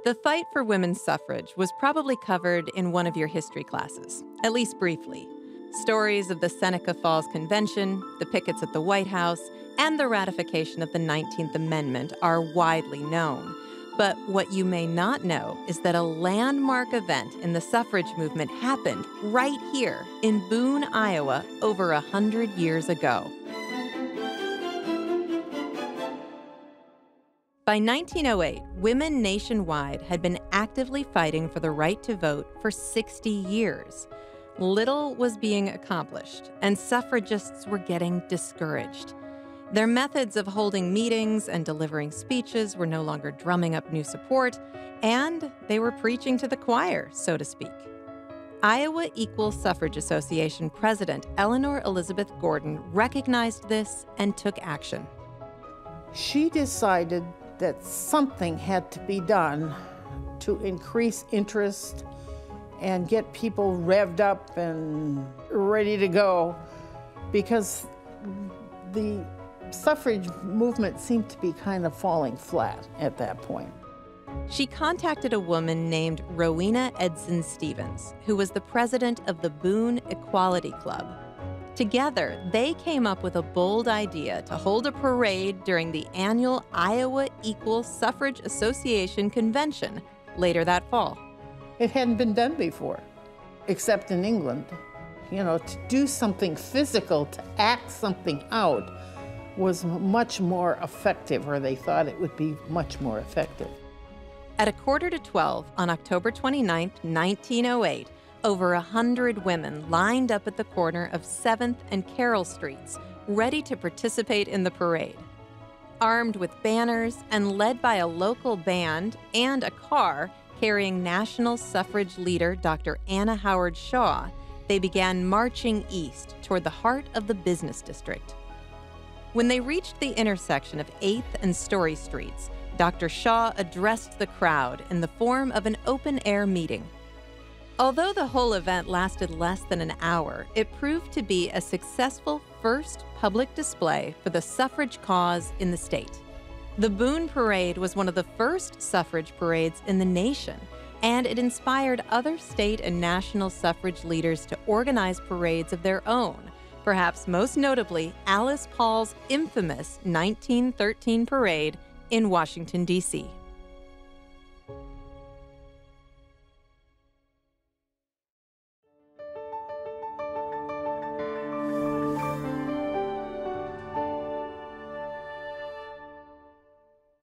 The fight for women's suffrage was probably covered in one of your history classes, at least briefly. Stories of the Seneca Falls Convention, the pickets at the White House, and the ratification of the 19th Amendment are widely known. But what you may not know is that a landmark event in the suffrage movement happened right here in Boone, Iowa, over 100 years ago. By 1908, women nationwide had been actively fighting for the right to vote for 60 years. Little was being accomplished, and suffragists were getting discouraged. Their methods of holding meetings and delivering speeches were no longer drumming up new support, and they were preaching to the choir, so to speak. Iowa Equal Suffrage Association President Eleanor Elizabeth Gordon recognized this and took action. She decided that something had to be done to increase interest and get people revved up and ready to go, because the suffrage movement seemed to be kind of falling flat at that point. She contacted a woman named Rowena Edson Stevens, who was the president of the Boone Equality Club. Together, they came up with a bold idea to hold a parade during the annual Iowa Equal Suffrage Association convention later that fall. It hadn't been done before, except in England. You know, to do something physical, to act something out, was much more effective, or they thought it would be much more effective. At 11:45 on October 29, 1908, over 100 women lined up at the corner of 7th and Carroll Streets, ready to participate in the parade. Armed with banners and led by a local band and a car carrying national suffrage leader Dr. Anna Howard Shaw, they began marching east toward the heart of the business district. When they reached the intersection of 8th and Story Streets, Dr. Shaw addressed the crowd in the form of an open-air meeting. Although the whole event lasted less than an hour, it proved to be a successful first public display for the suffrage cause in the state. The Boone Parade was one of the first suffrage parades in the nation, and it inspired other state and national suffrage leaders to organize parades of their own, perhaps most notably Alice Paul's infamous 1913 parade in Washington, D.C.